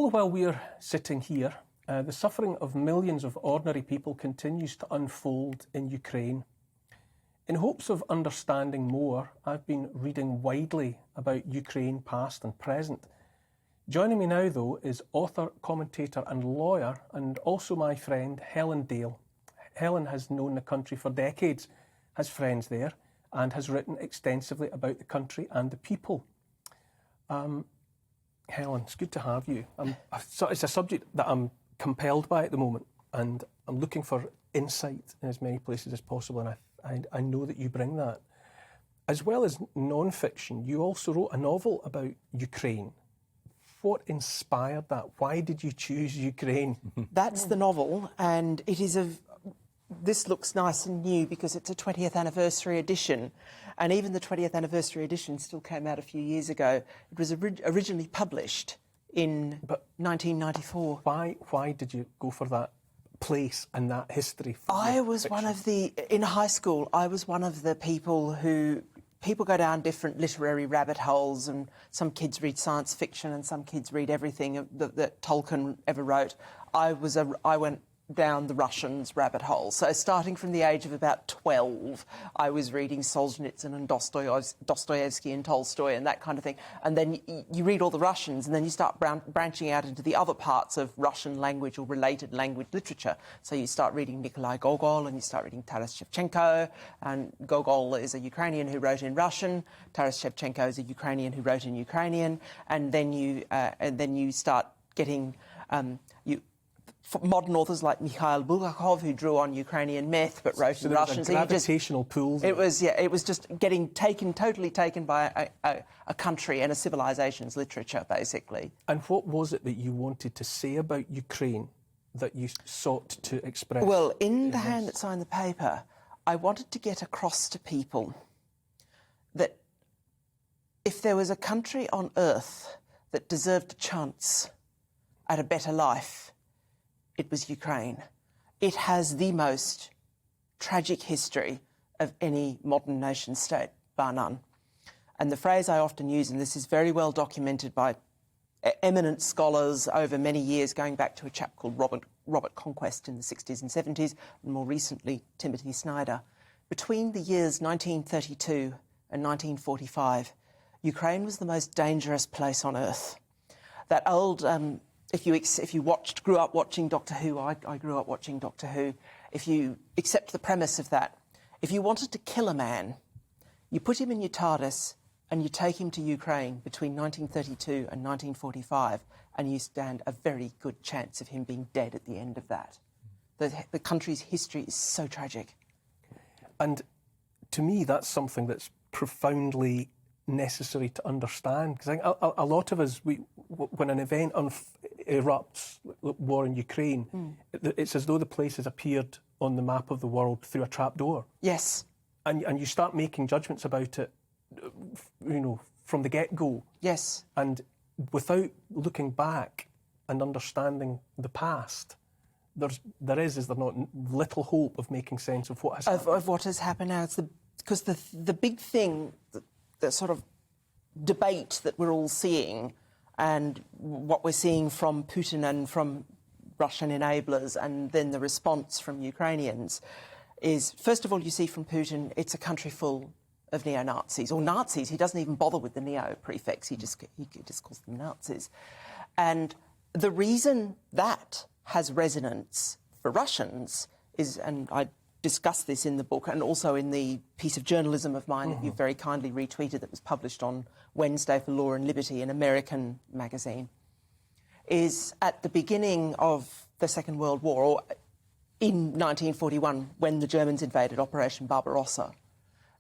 all the while we're sitting here, the suffering of millions of ordinary people continues to unfold in Ukraine. In hopes of understanding more, I've been reading widely about Ukraine past and present. Joining me now, though, is author, commentator and lawyer, and also my friend Helen Dale. Helen has known the country for decades, has friends there, and has written extensively about the country and the people. Helen, it's good to have you. It's a subject that I'm compelled by at the moment, and I'm looking for insight in as many places as possible, and I know that you bring that. As well as non-fiction, you also wrote a novel about Ukraine. What inspired that? Why did you choose Ukraine? That's the novel, and it is this looks nice and new because it's a 20th anniversary edition, and even the 20th anniversary edition still came out a few years ago. It was originally published in 1994. Why did you go for that place and that history? I was one of in high school, I was one of the people go down different literary rabbit holes, and some kids read science fiction and some kids read everything that Tolkien ever wrote. I went down the Russians rabbit hole. So starting from the age of about 12, I was reading Solzhenitsyn and Dostoevsky and Tolstoy and that kind of thing. And then you read all the Russians, and then you start branching out into the other parts of Russian language or related language literature. So you start reading Nikolai Gogol, and you start reading Taras Shevchenko, and Gogol is a Ukrainian who wrote in Russian, Taras Shevchenko is a Ukrainian who wrote in Ukrainian, and then you start getting modern authors like Mikhail Bulgakov, who drew on Ukrainian myth but wrote in Russian. So gravitational pools. It was just getting totally taken by a country and a civilization's literature, basically. And what was it that you wanted to say about Ukraine that you sought to express? Well, in the hand that signed the paper, I wanted to get across to people that if there was a country on earth that deserved a chance at a better life, it was Ukraine. It has the most tragic history of any modern nation state, bar none. And the phrase I often use, and this is very well documented by eminent scholars over many years, going back to a chap called Robert Conquest in the 60s and 70s, and more recently Timothy Snyder. Between the years 1932 and 1945, Ukraine was the most dangerous place on earth. That old... If you grew up watching Doctor Who, I grew up watching Doctor Who, if you accept the premise of that, if you wanted to kill a man, you put him in your TARDIS and you take him to Ukraine between 1932 and 1945, and you stand a very good chance of him being dead at the end of that. The country's history is so tragic. And to me, that's something that's profoundly necessary to understand, because I think a lot of us, when an event erupts, war in Ukraine, it's as though the place has appeared on the map of the world through a trapdoor. Yes. And you start making judgments about it, from the get-go. Yes. And without looking back and understanding the past, is there not little hope of making sense of what has happened? Of what has happened now. Because the big thing, the sort of debate that we're all seeing, and what we're seeing from Putin and from Russian enablers, and then the response from Ukrainians, is, first of all, you see from Putin, it's a country full of neo-Nazis, or Nazis. He doesn't even bother with the neo prefix, he just calls them Nazis. And the reason that has resonance for Russians is, and I discuss this in the book and also in the piece of journalism of mine that you very kindly retweeted that was published on Wednesday for Law and Liberty, an American magazine, is at the beginning of the Second World War, or in 1941, when the Germans invaded Operation Barbarossa,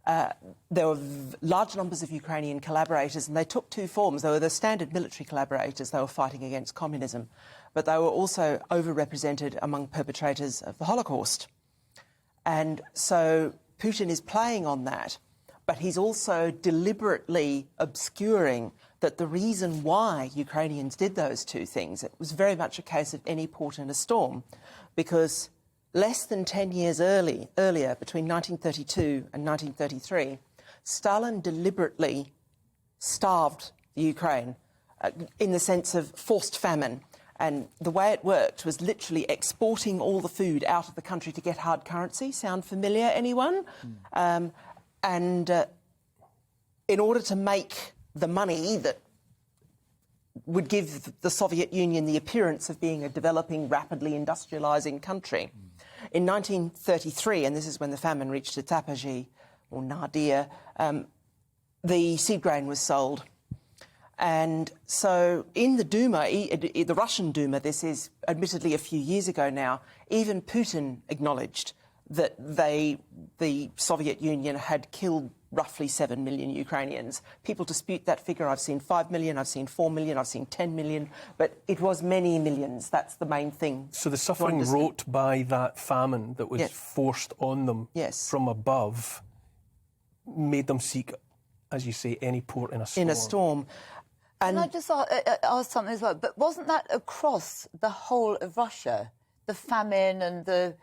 there were large numbers of Ukrainian collaborators, and they took two forms. They were the standard military collaborators, they were fighting against communism, but they were also overrepresented among perpetrators of the Holocaust. And so Putin is playing on that, but he's also deliberately obscuring that the reason why Ukrainians did those two things, it was very much a case of any port in a storm, because less than 10 years earlier, between 1932 and 1933, Stalin deliberately starved the Ukraine in the sense of forced famine. And the way it worked was literally exporting all the food out of the country to get hard currency. Sound familiar, anyone? In order to make the money that would give the Soviet Union the appearance of being a developing, rapidly industrialising country. In 1933, and this is when the famine reached its apogee, or nadir, the seed grain was sold. And so in the Duma, the Russian Duma, this is admittedly a few years ago now, even Putin acknowledged that the Soviet Union had killed roughly 7 million Ukrainians. People dispute that figure. I've seen 5 million, I've seen 4 million, I've seen 10 million, but it was many millions. That's the main thing. So the suffering wrought by that famine that was forced on them from above made them seek, as you say, any port in a storm. In a storm. And can I just ask something as well? But wasn't that across the whole of Russia? The famine and the...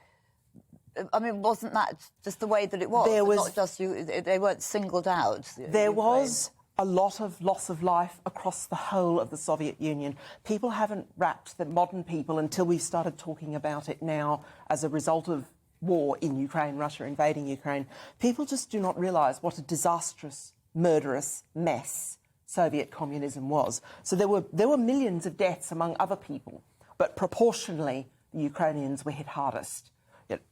I mean, wasn't that just the way that it was? There was... Not just they weren't singled out. There was a lot of loss of life across the whole of the Soviet Union. People haven't wrapped the modern people until we've started talking about it now as a result of war in Ukraine, Russia invading Ukraine. People just do not realise what a disastrous, murderous mess Soviet communism was. So there were millions of deaths among other people, but proportionally the Ukrainians were hit hardest.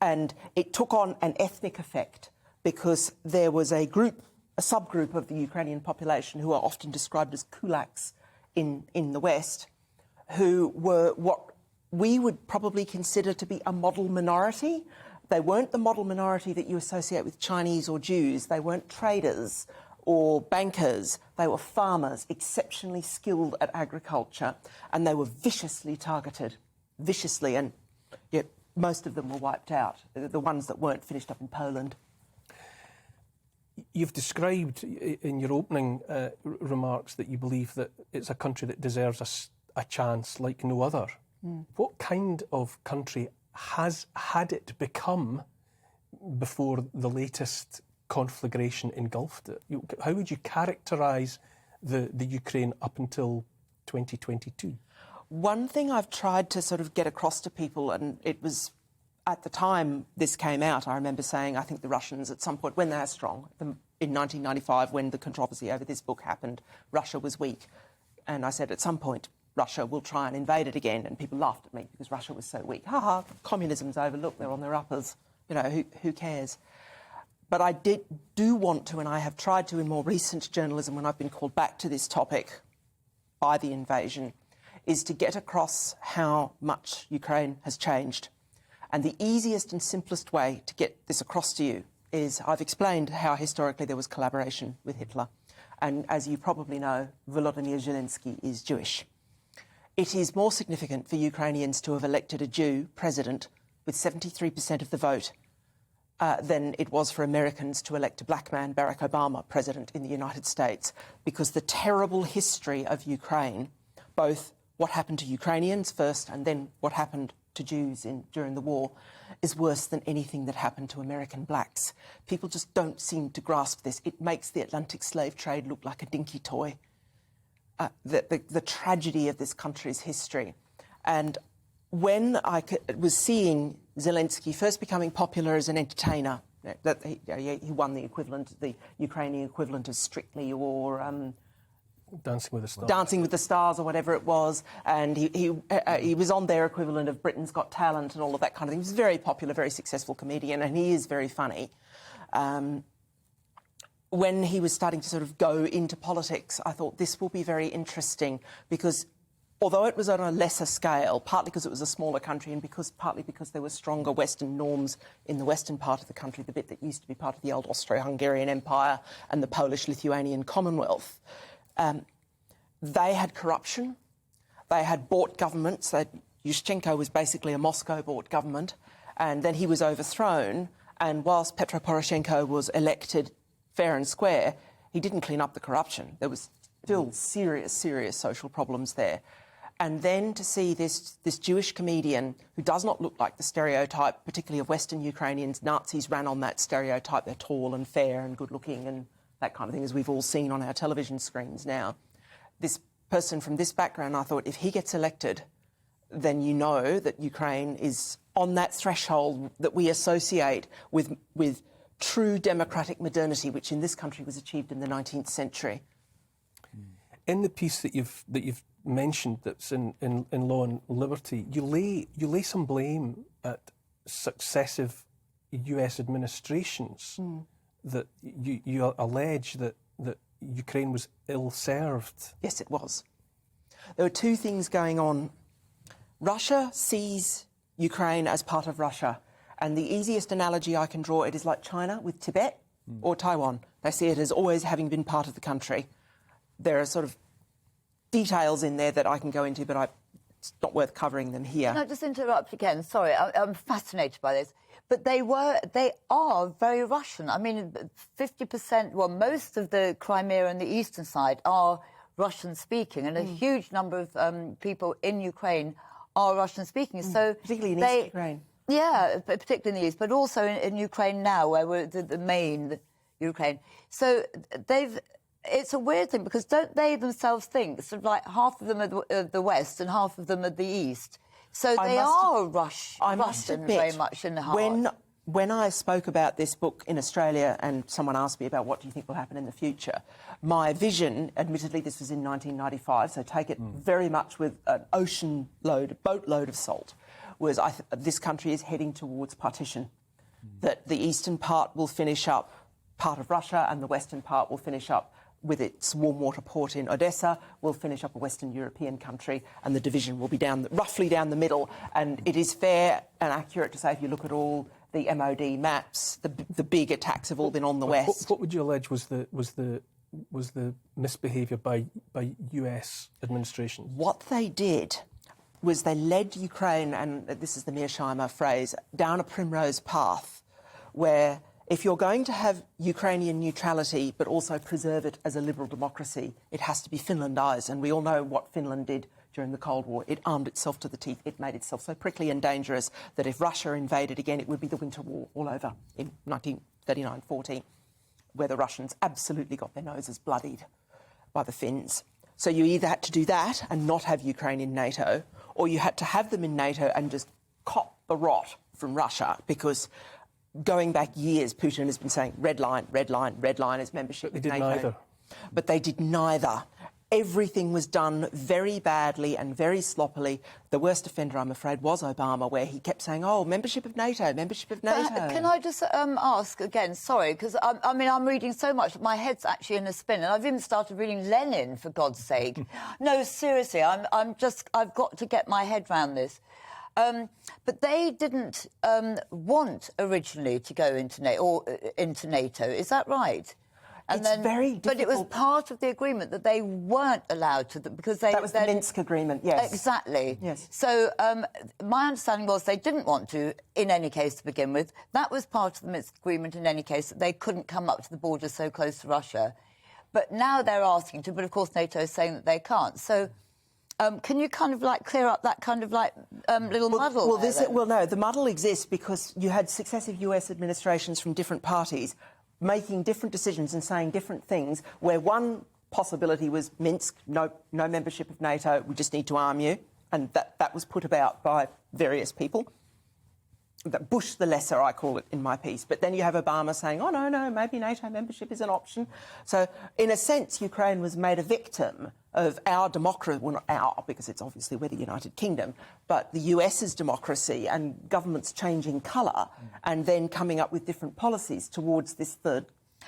And it took on an ethnic effect because there was a subgroup of the Ukrainian population who are often described as kulaks in the West, who were what we would probably consider to be a model minority. They weren't the model minority that you associate with Chinese or Jews. They weren't traders or bankers. They were farmers, exceptionally skilled at agriculture, and they were viciously targeted, and yet most of them were wiped out, the ones that weren't finished up in Poland. You've described in your opening remarks that you believe that it's a country that deserves a chance like no other. What kind of country had it become before the latest conflagration engulfed it? How would you characterise the Ukraine up until 2022? One thing I've tried to sort of get across to people, and it was at the time this came out, I remember saying, I think the Russians at some point, when they're strong, in 1995, when the controversy over this book happened, Russia was weak. And I said, at some point, Russia will try and invade it again. And people laughed at me because Russia was so weak. Ha, communism's over, look, they're on their uppers. You know, who cares? But I do want to, and I have tried to in more recent journalism when I've been called back to this topic by the invasion, is to get across how much Ukraine has changed. And the easiest and simplest way to get this across to you is I've explained how historically there was collaboration with Hitler. And as you probably know, Volodymyr Zelensky is Jewish. It is more significant for Ukrainians to have elected a Jew president with 73% of the vote than it was for Americans to elect a black man, Barack Obama, president in the United States, because the terrible history of Ukraine, both what happened to Ukrainians first and then what happened to Jews during the war, is worse than anything that happened to American blacks. People just don't seem to grasp this. It makes the Atlantic slave trade look like a dinky toy. The tragedy of this country's history. And when I was seeing Zelensky first becoming popular as an entertainer, that he won the equivalent, the Ukrainian equivalent of Strictly or Dancing with the Stars. Dancing with the Stars or whatever it was, and he was on their equivalent of Britain's Got Talent and all of that kind of thing. He was a very popular, very successful comedian, and he is very funny. When he was starting to sort of go into politics, I thought this will be very interesting because although it was on a lesser scale, partly because it was a smaller country and partly because there were stronger Western norms in the western part of the country, the bit that used to be part of the old Austro-Hungarian Empire and the Polish-Lithuanian Commonwealth, they had corruption, they had bought governments. Yushchenko was basically a Moscow-bought government, and then he was overthrown, and whilst Petro Poroshenko was elected fair and square, he didn't clean up the corruption. There was still serious social problems there. And then to see this Jewish comedian who does not look like the stereotype, particularly of Western Ukrainians, Nazis ran on that stereotype, they're tall and fair and good-looking and that kind of thing, as we've all seen on our television screens now. This person from this background, I thought, if he gets elected, then you know that Ukraine is on that threshold that we associate with true democratic modernity, which in this country was achieved in the 19th century. In the piece that you've mentioned, that's in Law and Liberty, you lay some blame at successive US administrations that you allege that Ukraine was ill-served. Yes, it was. There were two things going on. Russia sees Ukraine as part of Russia, and the easiest analogy I can draw, it is like China with Tibet or Taiwan. They see it as always having been part of the country. There are sort of details in there that I can go into, but it's not worth covering them here. Can I just interrupt again? Sorry, I'm fascinated by this. But they are very Russian. I mean, 50%, well, most of the Crimea and the eastern side are Russian-speaking, and a huge number of people in Ukraine are Russian-speaking. So particularly in East Ukraine. Yeah, particularly in the east, but also in Ukraine now, where we're the main Ukraine. So it's a weird thing, because don't they themselves think sort of like half of them are the west and half of them are the east? So they are Russian very much in the heart. When I spoke about this book in Australia and someone asked me about what do you think will happen in the future, my vision, admittedly this was in 1995, so take it very much with an boatload of salt, was this country is heading towards partition, that the eastern part will finish up part of Russia and the western part will finish up with its warm water port in Odessa, will finish up a Western European country, and the division will be roughly down the middle. And it is fair and accurate to say, if you look at all the MOD maps, the big attacks have all been on the west. What would you allege was the misbehaviour by US administration? What they did was they led Ukraine, and this is the Mearsheimer phrase, down a primrose path, where if you're going to have Ukrainian neutrality but also preserve it as a liberal democracy, it has to be Finlandised. And we all know what Finland did during the Cold War. It armed itself to the teeth. It made itself so prickly and dangerous that if Russia invaded again, it would be the Winter War all over in 1939-40, where the Russians absolutely got their noses bloodied by the Finns. So you either had to do that and not have Ukraine in NATO, or you had to have them in NATO and just cop the rot from Russia, because going back years, Putin has been saying red line is membership of NATO. But they did neither. But they did neither. Everything was done very badly and very sloppily. The worst offender, I'm afraid, was Obama, where he kept saying, oh, membership of NATO, membership of NATO. Can I just ask again, sorry, because I'm reading so much, my head's actually in a spin, and I've even started reading Lenin, for God's sake. No, seriously, I've got to get my head round this. But they didn't want originally to go into NATO, is that right? And it's very difficult. But it was part of the agreement that they weren't allowed to, because that was the Minsk agreement, yes. Exactly. Yes. So my understanding was they didn't want to, in any case, to begin with. That was part of the Minsk agreement, in any case, that they couldn't come up to the border so close to Russia. But now they're asking to, but of course NATO is saying that they can't. So can you kind of like clear up that kind of like little muddle? Well, no, the muddle exists because you had successive US administrations from different parties making different decisions and saying different things, where one possibility was Minsk, no membership of NATO, we just need to arm you, and that was put about by various people. Bush the lesser, I call it in my piece. But then you have Obama saying, oh, no, maybe NATO membership is an option. So, in a sense, Ukraine was made a victim of our democracy, well, not our, because it's obviously we're the United Kingdom, but the US's democracy and governments changing colour and then coming up with different policies towards this third.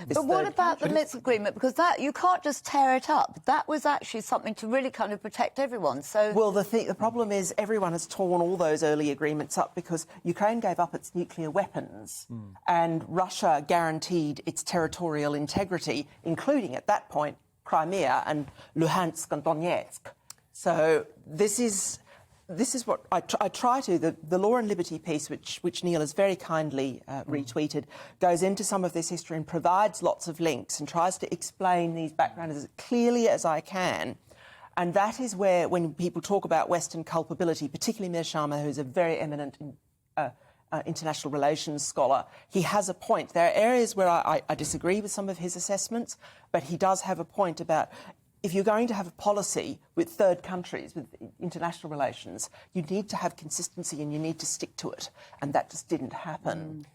But what about the Minsk agreement? Because that you can't just tear it up. That was actually something to really kind of protect everyone. So, well, the problem is everyone has torn all those early agreements up because Ukraine gave up its nuclear weapons and Russia guaranteed its territorial integrity, including at that point Crimea and Luhansk and Donetsk. So this is what I try to. The Law and Liberty piece, which Neil has very kindly retweeted, goes into some of this history and provides lots of links and tries to explain these backgrounds as clearly as I can. And that is where, when people talk about Western culpability, particularly Mearsheimer, who's a very eminent international relations scholar, he has a point. There are areas where I disagree with some of his assessments, but he does have a point about if you're going to have a policy with third countries, with international relations, you need to have consistency and you need to stick to it. And that just didn't happen.